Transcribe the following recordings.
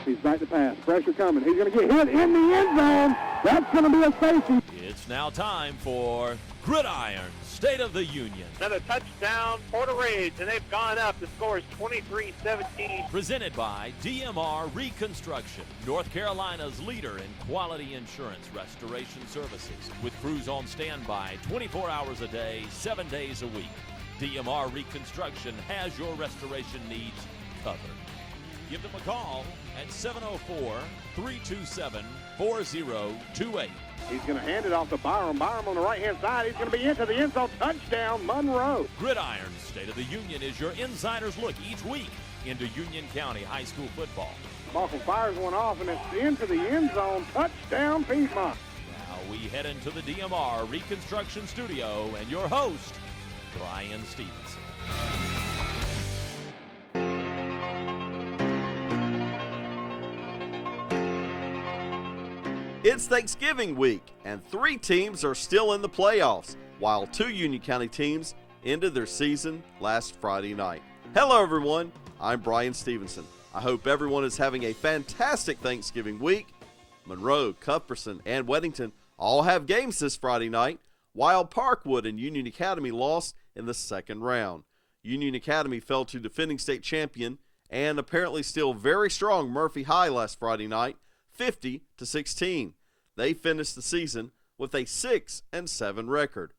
He's back to pass. Pressure coming. He's going to get hit in the end zone. That's going to be a safety. It's now time for Gridiron, State of the Union. Another touchdown, Porter Ridge, and they've gone up. The score is 23-17. Presented by DMR Reconstruction, North Carolina's leader in quality insurance restoration services, with crews on standby 24 hours a day, 7 days a week. DMR Reconstruction has your restoration needs covered. Give them a call at 704-327-4028. He's going to hand it off to Byram. Byram on the right-hand side. He's going to be into the end zone. Touchdown, Monroe. Gridiron State of the Union is your insider's look each week into Union County High School football. Malcolm fires one off, and it's into the end zone. Touchdown, Piedmont. Now we head into the DMR Reconstruction Studio and your host, Brian Stevenson. It's Thanksgiving week, and 3 teams are still in the playoffs, while 2 Union County teams ended their season last Friday night. Hello, everyone. I'm Brian Stevenson. I hope everyone is having a fantastic Thanksgiving week. Monroe, Cuthbertson, and Weddington all have games this Friday night, while Parkwood and Union Academy lost in the second round. Union Academy fell to defending state champion and apparently still very strong Murphy High last Friday night, 50-16. They finished the season with a 6-7 record.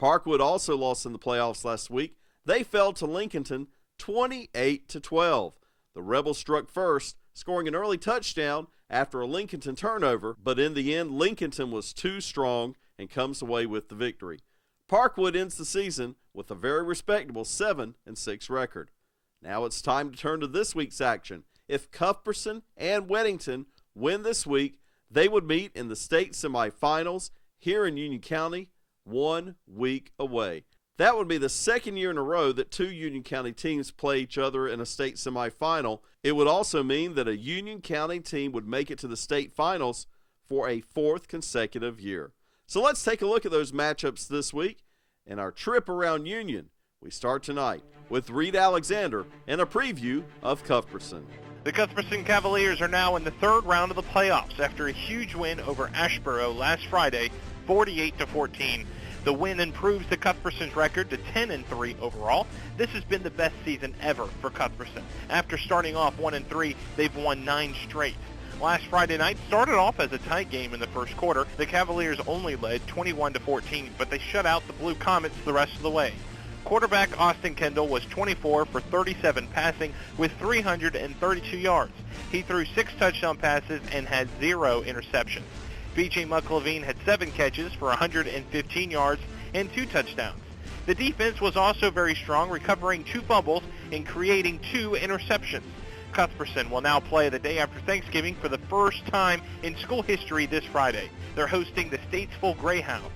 Parkwood also lost in the playoffs last week. They fell to Lincolnton 28-12. The Rebels struck first, scoring an early touchdown after a Lincolnton turnover, but in the end, Lincolnton was too strong and comes away with the victory. Parkwood ends the season with a very respectable 7-6 record. Now it's time to turn to this week's action. If Cuthbertson and Weddington win this week, they would meet in the state semifinals here in Union County 1 week away. That would be the second year in a row that 2 Union County teams play each other in a state semifinal. It would also mean that a Union County team would make it to the state finals for a 4th consecutive year. So let's take a look at those matchups this week in our trip around Union. We start tonight with Reed Alexander and a preview of Cuthbertson. The Cuthbertson Cavaliers are now in the 3rd round of the playoffs after a huge win over Ashboro last Friday, 48-14. The win improves the Cuthbertson's record to 10-3 overall. This has been the best season ever for Cuthbertson. After starting off 1-3, they've won 9 straight. Last Friday night started off as a tight game in the first quarter. The Cavaliers only led 21-14, but they shut out the Blue Comets the rest of the way. Quarterback Austin Kendall was 24 for 37 passing with 332 yards. He threw 6 touchdown passes and had 0 interceptions. B.J. McLevine had 7 catches for 115 yards and 2 touchdowns. The defense was also very strong, recovering 2 fumbles and creating 2 interceptions. Cuthbertson will now play the day after Thanksgiving for the first time in school history this Friday. They're hosting the Statesville Greyhounds.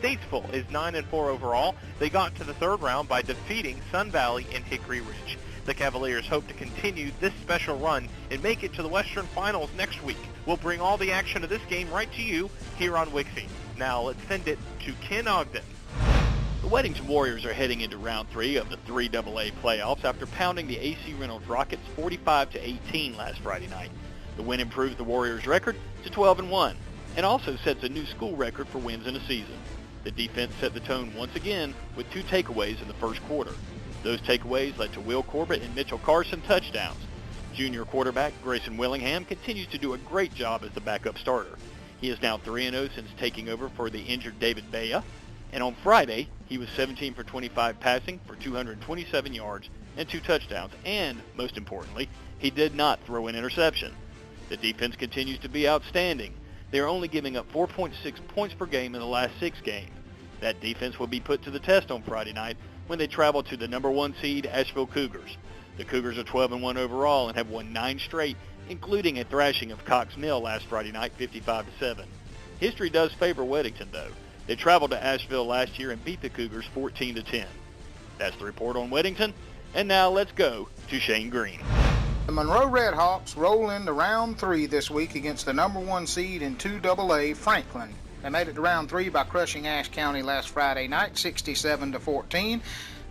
Statesville is 9-4 overall. They got to the 3rd round by defeating Sun Valley and Hickory Ridge. The Cavaliers hope to continue this special run and make it to the Western Finals next week. We'll bring all the action of this game right to you here on Wixie. Now let's send it to Ken Ogden. The Weddington Warriors are heading into round 3 of the 3AA playoffs after pounding the AC Reynolds Rockets 45-18 last Friday night. The win improves the Warriors' record to 12-1 and also sets a new school record for wins in a season. The defense set the tone once again with 2 takeaways in the first quarter. Those takeaways led to Will Corbett and Mitchell Carson touchdowns. Junior quarterback Grayson Willingham continues to do a great job as the backup starter. He is now 3-0 since taking over for the injured David Baya. And on Friday, he was 17 for 25 passing for 227 yards and 2 touchdowns. And, most importantly, he did not throw an interception. The defense continues to be outstanding. They are only giving up 4.6 points per game in the last 6 games. That defense will be put to the test on Friday night when they travel to the number 1 seed Asheville Cougars. The Cougars are 12-1 overall and have won 9 straight, including a thrashing of Cox Mill last Friday night, 55-7. History does favor Weddington, though. They traveled to Asheville last year and beat the Cougars 14-10. That's the report on Weddington. And now let's go to Shane Green. The Monroe Redhawks roll into round 3 this week against the number 1 seed in 2AA, Franklin. They made it to round 3 by crushing Ashe County last Friday night, 67-14.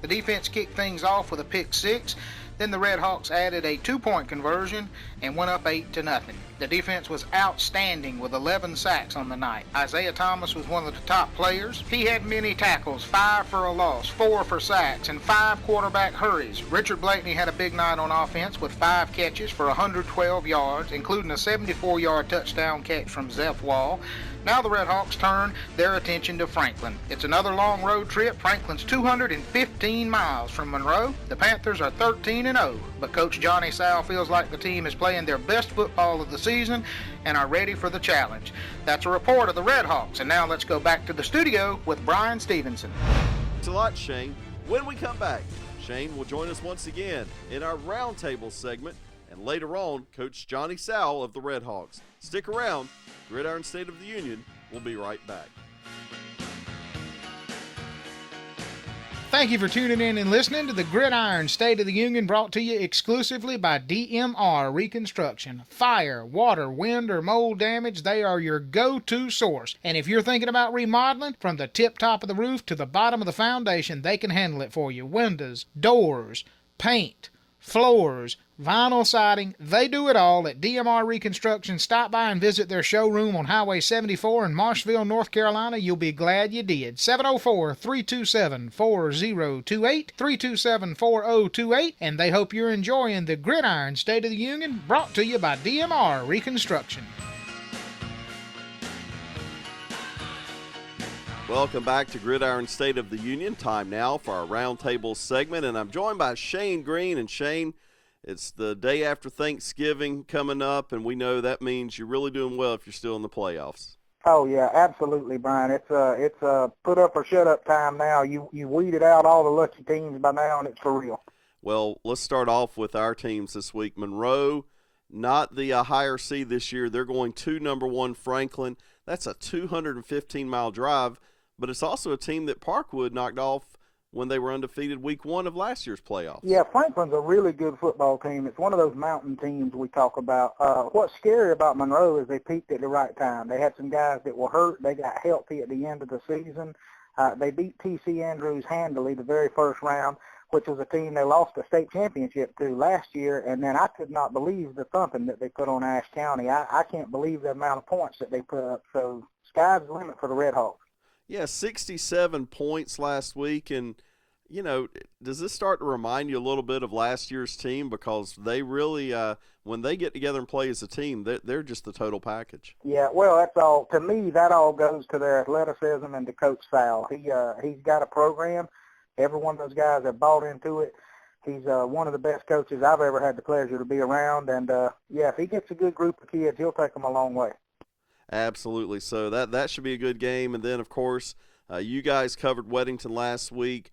The defense kicked things off with a pick 6. Then the Red Hawks added a 2-point conversion and went up 8-0. The defense was outstanding with 11 sacks on the night. Isaiah Thomas was one of the top players. He had many tackles, 5 for a loss, 4 for sacks, and 5 quarterback hurries. Richard Blakeney had a big night on offense with 5 catches for 112 yards, including a 74-yard touchdown catch from Zeph Wall. Now the Red Hawks turn their attention to Franklin. It's another long road trip. Franklin's 215 miles from Monroe. The Panthers are 13-0, but Coach Johnny Sal feels like the team is playing their best football of the season and are ready for the challenge. That's a report of the Red Hawks, and now let's go back to the studio with Brian Stevenson. Thanks a lot, Shane. When we come back, Shane will join us once again in our roundtable segment, and later on, Coach Johnny Sal of the Red Hawks. Stick around. Gridiron State of the Union will be right back. Thank you for tuning in and listening to the Gridiron State of the Union, brought to you exclusively by DMR Reconstruction. Fire, water, wind, or mold damage, they are your go-to source. And if you're thinking about remodeling, from the tip top of the roof to the bottom of the foundation, they can handle it for you. Windows, doors, paint, floors, vinyl siding, they do it all at DMR Reconstruction. Stop by and visit their showroom on Highway 74 in Marshville, North Carolina. You'll be glad you did. 704-327-4028, 327-4028, and they hope you're enjoying the Gridiron State of the Union, brought to you by DMR Reconstruction. Welcome back to Gridiron State of the Union. Time now for our roundtable segment, and I'm joined by Shane Green. And Shane, it's the day after Thanksgiving coming up, and we know that means you're really doing well if you're still in the playoffs. Oh yeah, absolutely, Brian. It's put up or shut up time now. You weeded out all the lucky teams by now, and it's for real. Well, let's start off with our teams this week. Monroe, not the higher seed this year. They're going to number 1 Franklin. That's a 215-mile drive. But it's also a team that Parkwood knocked off when they were undefeated week 1 of last year's playoffs. Yeah, Franklin's a really good football team. It's one of those mountain teams we talk about. What's scary about Monroe is they peaked at the right time. They had some guys that were hurt. They got healthy at the end of the season. They beat T.C. Andrews handily the very first round, which was a team they lost the state championship to last year. And then I could not believe the thumping that they put on Ashe County. I can't believe the amount of points that they put up. So sky's the limit for the Red Hawks. Yeah, 67 points last week, and, you know, does this start to remind you a little bit of last year's team? Because they really, when they get together and play as a team, they're just the total package. Yeah, well, that's all. To me, that all goes to their athleticism and to Coach Sal. He's got a program. Every one of those guys have bought into it. He's one of the best coaches I've ever had the pleasure to be around, and, yeah, if he gets a good group of kids, he'll take them a long way. Absolutely. So that should be a good game. And then, of course, you guys covered Weddington last week.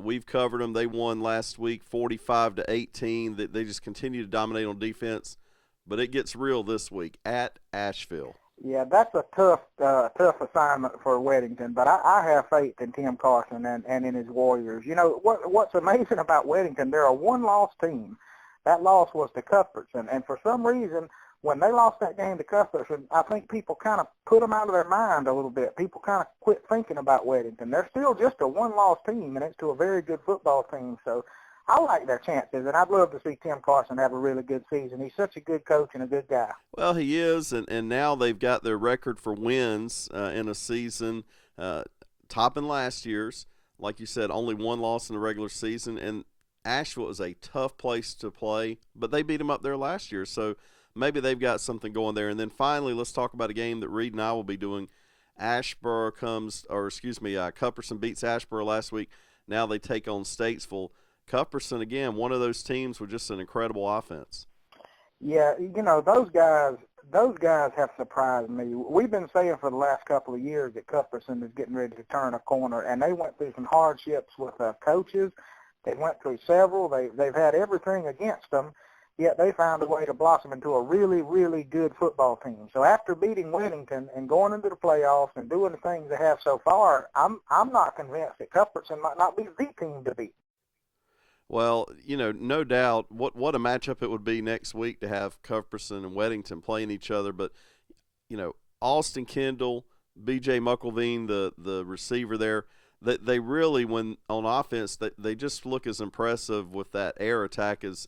We've covered them. They won last week 45-18. They just continue to dominate on defense. But it gets real this week at Asheville. Yeah, that's a tough assignment for Weddington. But I have faith in Tim Carson and in his Warriors. You know, what's amazing about Weddington, they're a one-loss team. That loss was to Cuthbertson. And for some reason, when they lost that game to Cuthbertson, I think people kind of put them out of their mind a little bit. People kind of quit thinking about Weddington. They're still just a one-loss team, and it's to a very good football team. So I like their chances, and I'd love to see Tim Carson have a really good season. He's such a good coach and a good guy. Well, he is, and now they've got their record for wins in a season, topping last year's. Like you said, only one loss in the regular season, and Asheville is a tough place to play, but they beat them up there last year, so maybe they've got something going there. And then finally, let's talk about a game that Reed and I will be doing. Cuthbertson beats Asheboro last week. Now they take on Statesville. Cuthbertson, again, one of those teams with just an incredible offense. Yeah, you know, those guys have surprised me. We've been saying for the last couple of years that Cuthbertson is getting ready to turn a corner, and they went through some hardships with coaches. They went through several. They've had everything against them. Yet they found a way to blossom into a really, really good football team. So after beating Weddington and going into the playoffs and doing the things they have so far, I'm not convinced that Cuthbertson might not be the team to beat. Well, you know, no doubt what a matchup it would be next week to have Cuthbertson and Weddington playing each other. But, you know, Austin Kendall, B.J. Muckelveen, the receiver there, they really, when on offense, they just look as impressive with that air attack as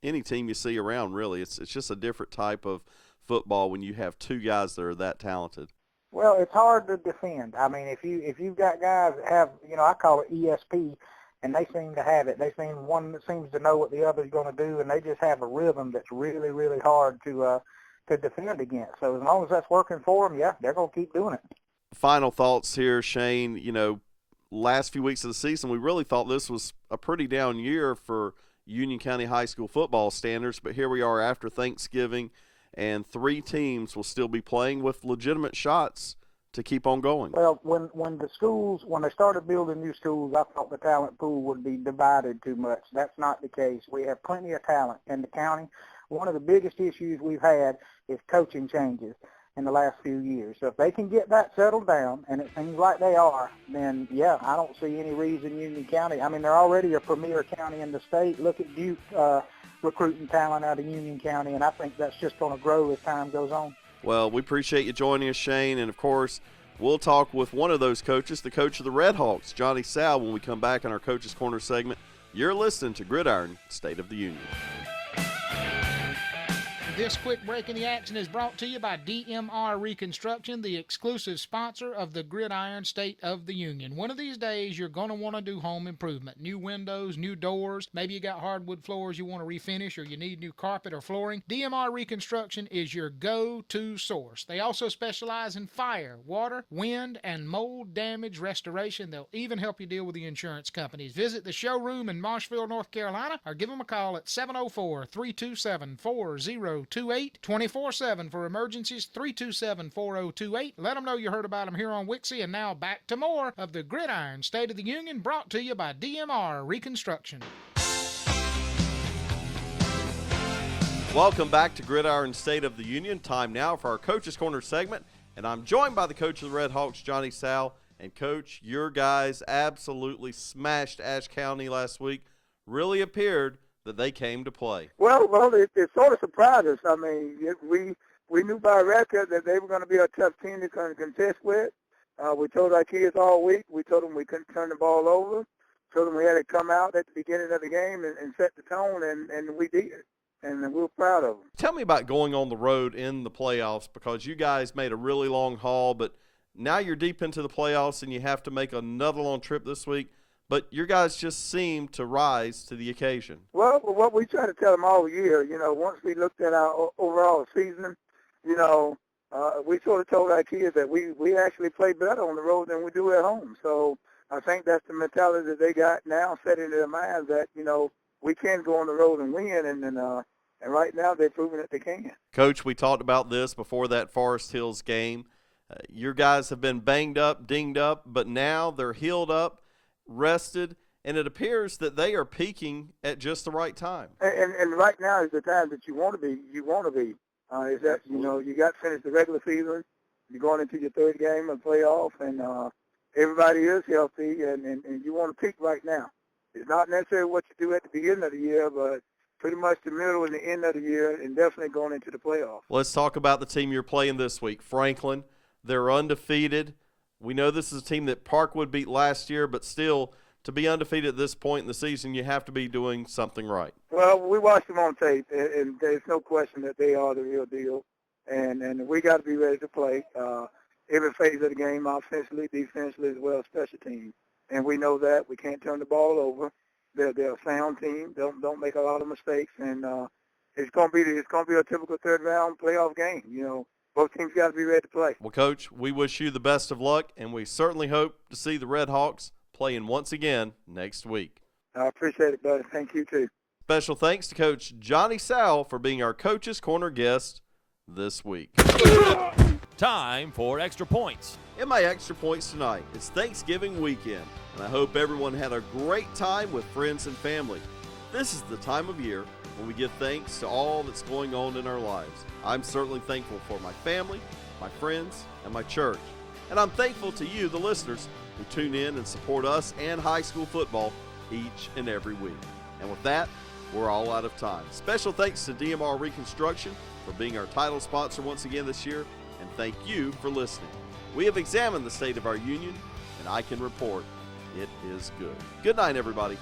any team you see around, really. It's just a different type of football when you have two guys that are that talented. Well, it's hard to defend. I mean, if you've got guys that have, I call it ESP, and they seem to have it. They seem one that seems to know what the other's going to do, and they just have a rhythm that's really, really hard to defend against. So as long as that's working for them, yeah, they're going to keep doing it. Final thoughts here, Shane. Last few weeks of the season, we really thought this was a pretty down year for Union County High School football standards, but here we are after Thanksgiving, and 3 teams will still be playing with legitimate shots to keep on going. Well, when they started building new schools, I thought the talent pool would be divided too much. That's not the case. We have plenty of talent in the county. One of the biggest issues we've had is coaching changes in the last few years. So if they can get that settled down, and it seems like they are, then, yeah, I don't see any reason Union County. I mean, they're already a premier county in the state. Look at Duke recruiting talent out of Union County, and I think that's just going to grow as time goes on. Well, we appreciate you joining us, Shane, and, of course, we'll talk with one of those coaches, the coach of the Red Hawks, Johnny Sal, when we come back in our Coach's Corner segment. You're listening to Gridiron, State of the Union. This quick break in the action is brought to you by DMR Reconstruction, the exclusive sponsor of the Gridiron State of the Union. One of these days, you're going to want to do home improvement. New windows, new doors. Maybe you got hardwood floors you want to refinish, or you need new carpet or flooring. DMR Reconstruction is your go-to source. They also specialize in fire, water, wind, and mold damage restoration. They'll even help you deal with the insurance companies. Visit the showroom in Marshville, North Carolina, or give them a call at 704-327-4028, 24/7 for emergencies, 327-4028. Let them know you heard about them here on Wixie. And now back to more of the Gridiron State of the Union, brought to you by DMR Reconstruction. Welcome back to Gridiron State of the Union. Time now for our Coach's Corner segment, and I'm joined by the coach of the Red Hawks, Johnny Sal. And, Coach, your guys absolutely smashed Ashe County last week. Really appeared that they came to play. Well, it sort of surprised us. I mean, we knew by record that they were going to be a tough team to contest with. We told our kids all week. We told them we couldn't turn the ball over. Told them we had to come out at the beginning of the game and set the tone, and we did. And we were proud of them. Tell me about going on the road in the playoffs, because you guys made a really long haul, but now you're deep into the playoffs and you have to make another long trip this week. But your guys just seem to rise to the occasion. Well, what we try to tell them all year, once we looked at our overall season, we sort of told our kids that we actually play better on the road than we do at home. So I think that's the mentality that they got now set into their minds that, we can go on the road and win, and right now they're proving that they can. Coach, we talked about this before that Forest Hills game. Your guys have been banged up, dinged up, but now they're healed up, rested, and it appears that they are peaking at just the right time. And right now is the time that you want to be. Is that you got to finish the regular season. You're going into your third game of playoff, and everybody is healthy, and you want to peak right now. It's not necessarily what you do at the beginning of the year, but pretty much the middle and the end of the year, and definitely going into the playoffs. Let's talk about the team you're playing this week, Franklin. They're undefeated. We know this is a team that Parkwood beat last year, but still, to be undefeated at this point in the season, you have to be doing something right. Well, we watched them on tape, and there's no question that they are the real deal, and we got to be ready to play every phase of the game, offensively, defensively, as well as special teams. And we know that. We can't turn the ball over. They're a sound team. Don't make a lot of mistakes, and it's going to be a typical third-round playoff game, Both teams got to be ready to play. Well, Coach, we wish you the best of luck, and we certainly hope to see the Red Hawks playing once again next week. I appreciate it, buddy. Thank you, too. Special thanks to Coach Johnny Sal for being our Coach's Corner guest this week. Time for Extra Points. In my Extra Points tonight, it's Thanksgiving weekend, and I hope everyone had a great time with friends and family. This is the time of year when we give thanks to all that's going on in our lives. I'm certainly thankful for my family, my friends, and my church. And I'm thankful to you, the listeners, who tune in and support us and high school football each and every week. And with that, we're all out of time. Special thanks to DMR Reconstruction for being our title sponsor once again this year, and thank you for listening. We have examined the state of our union, and I can report It is good. Good night, everybody.